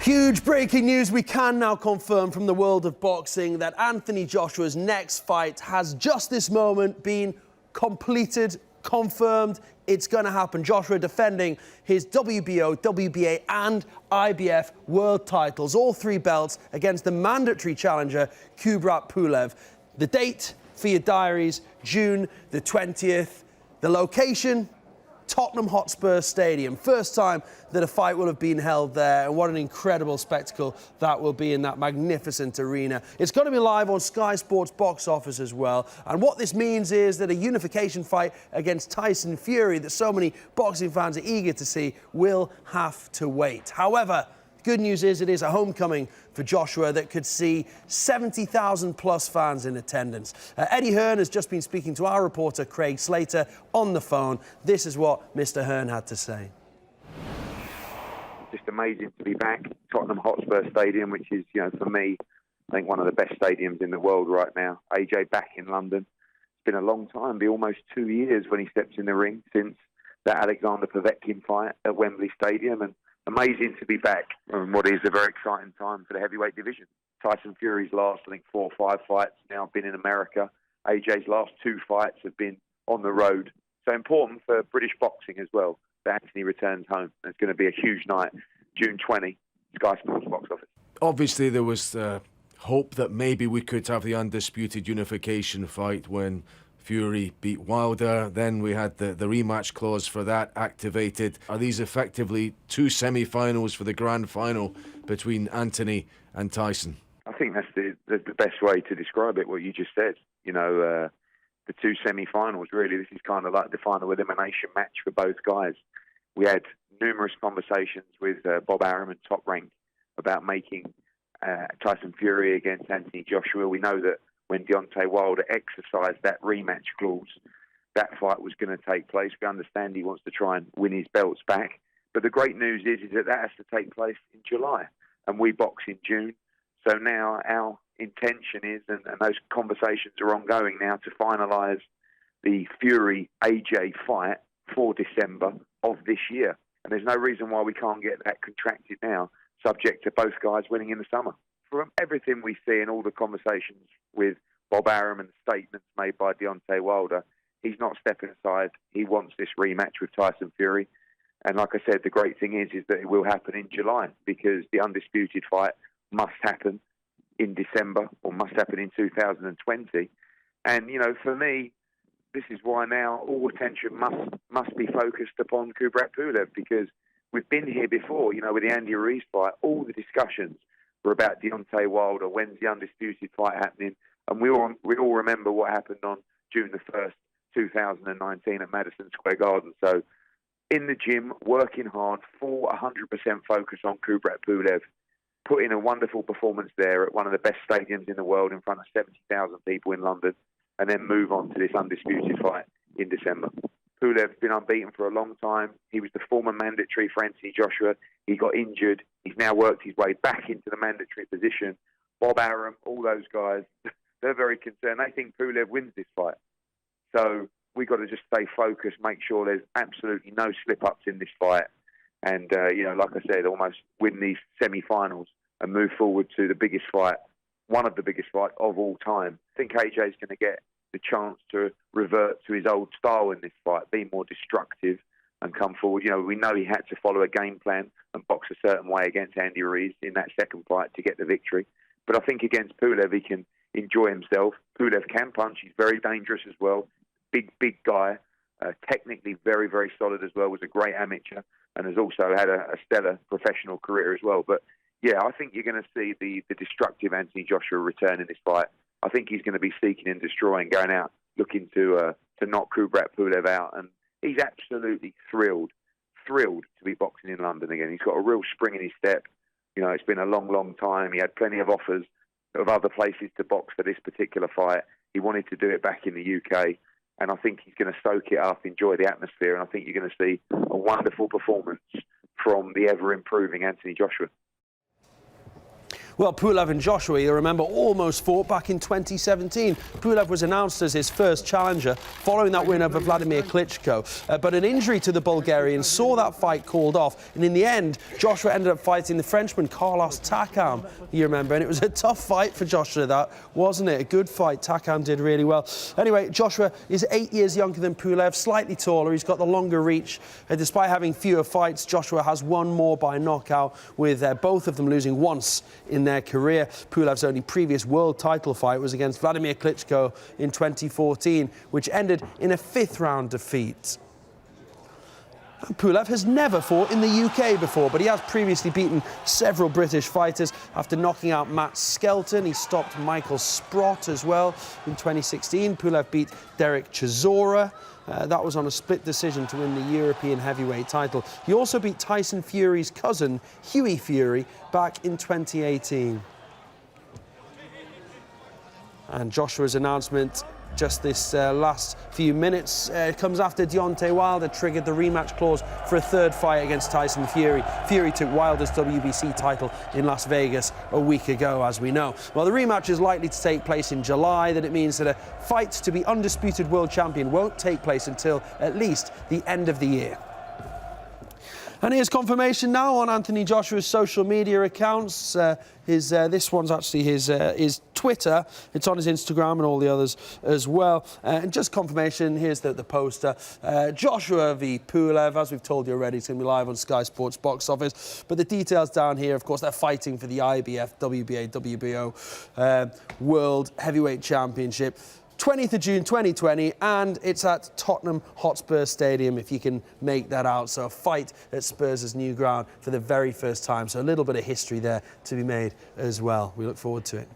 Huge breaking news. We can now confirm from the world of boxing that Anthony Joshua's next fight has just this moment been completed, confirmed. It's going to happen. Joshua defending his WBO, WBA and IBF world titles, all three belts, against the mandatory challenger, Kubrat Pulev. The date for your diaries, June the 20th. The location, Tottenham Hotspur Stadium. First time that a fight will have been held there, and what an incredible spectacle that will be in that magnificent arena. It's going to be live on Sky Sports box office as well, and what this means is that a unification fight against Tyson Fury that so many boxing fans are eager to see will have to wait. However, good news is it is a homecoming for Joshua that could see 70,000 plus fans in attendance. Eddie Hearn has just been speaking to our reporter Craig Slater on the phone. This is what Mr. Hearn had to say. Just amazing to be back. Tottenham Hotspur Stadium, which is, for me, I think one of the best stadiums in the world right now. AJ back in London. It's been a long time, it'll be almost 2 years when he steps in the ring since that Alexander Povetkin fight at Wembley Stadium, and amazing to be back in what is a very exciting time for the heavyweight division. Tyson Fury's last, 4 or 5 fights now have been in America. AJ's last 2 fights have been on the road. So important for British boxing as well that Anthony returns home. It's going to be a huge night, June 20, Sky Sports box office. Obviously, there was hope that maybe we could have the undisputed unification fight when Fury beat Wilder. Then we had the rematch clause for that activated. Are these effectively 2 semi-finals for the grand final between Anthony and Tyson? I think that's the best way to describe it, what you just said. The 2 semi-finals, really. This is kind of like the final elimination match for both guys. We had numerous conversations with Bob Arum and Top Rank about making Tyson Fury against Anthony Joshua. We know that when Deontay Wilder exercised that rematch clause, that fight was going to take place. We understand he wants to try and win his belts back. But the great news is that has to take place in July, and we box in June. So now our intention is, and those conversations are ongoing now, to finalise the Fury-AJ fight for December of this year. And there's no reason why we can't get that contracted now, subject to both guys winning in the summer. From everything we see and all the conversations with Bob Arum and the statements made by Deontay Wilder, he's not stepping aside. He wants this rematch with Tyson Fury. And like I said, the great thing is that it will happen in July, because the undisputed fight must happen in December, or must happen in 2020. And, for me, this is why now all attention must be focused upon Kubrat Pulev, because we've been here before, with the Andy Ruiz fight. All the discussions were about Deontay Wilder, when's the undisputed fight happening, and we all remember what happened on June the 1st, 2019 at Madison Square Garden. So in the gym, working hard, full 100% focus on Kubrat Pulev, put in a wonderful performance there at one of the best stadiums in the world in front of 70,000 people in London, and then move on to this undisputed fight in December. Pulev's been unbeaten for a long time. He was the former mandatory for Anthony Joshua. He got injured. He's now worked his way back into the mandatory position. Bob Arum, all those guys, they're very concerned. They think Pulev wins this fight. So we've got to just stay focused, make sure there's absolutely no slip-ups in this fight. And, like I said, almost win these semi-finals and move forward to the biggest fight, one of the biggest fights of all time. I think AJ's going to get the chance to revert to his old style in this fight, be more destructive and come forward. We know he had to follow a game plan and box a certain way against Andy Ruiz in that second fight to get the victory. But I think against Pulev, he can enjoy himself. Pulev can punch. He's very dangerous as well. Big guy. Technically very, very solid as well. Was a great amateur and has also had a stellar professional career as well. But, yeah, I think you're going to see the destructive Anthony Joshua return in this fight. I think he's going to be seeking and destroying, going out, looking to knock Kubrat Pulev out. And he's absolutely thrilled to be boxing in London again. He's got a real spring in his step. It's been a long, long time. He had plenty of offers of other places to box for this particular fight. He wanted to do it back in the UK. And I think he's going to soak it up, enjoy the atmosphere, and I think you're going to see a wonderful performance from the ever-improving Anthony Joshua. Well, Pulev and Joshua, you remember, almost fought back in 2017. Pulev was announced as his first challenger following that win over Vladimir Klitschko. But an injury to the Bulgarian saw that fight called off. And in the end, Joshua ended up fighting the Frenchman Carlos Takam, you remember. And it was a tough fight for Joshua, that, wasn't it? A good fight. Takam did really well. Anyway, Joshua is 8 years younger than Pulev, slightly taller. He's got the longer reach. Despite having fewer fights, Joshua has won more by knockout, with both of them losing once in their career. Pulev's only previous world title fight was against Vladimir Klitschko in 2014, which ended in a 5th round defeat. Pulev has never fought in the UK before, but he has previously beaten several British fighters. After knocking out Matt Skelton, he stopped Michael Sprott as well in 2016. Pulev beat Derek Chisora. That was on a split decision to win the European heavyweight title. He also beat Tyson Fury's cousin, Hughie Fury, back in 2018. And Joshua's announcement just this last few minutes comes after Deontay Wilder triggered the rematch clause for a 3rd fight against Tyson Fury. Fury took Wilder's WBC title in Las Vegas a week ago, as we know. Well, the rematch is likely to take place in July. That it means that a fight to be undisputed world champion won't take place until at least the end of the year. And here's confirmation now on Anthony Joshua's social media accounts. This one's actually his Twitter. It's on his Instagram and all the others as well. And just confirmation, here's the poster. Joshua v Pulev, as we've told you already, it's going to be live on Sky Sports Box Office. But the details down here, of course, they're fighting for the IBF, WBA, WBO World Heavyweight Championship. 20th of June 2020, and it's at Tottenham Hotspur Stadium, if you can make that out. So a fight at Spurs' new ground for the very first time. So a little bit of history there to be made as well. We look forward to it.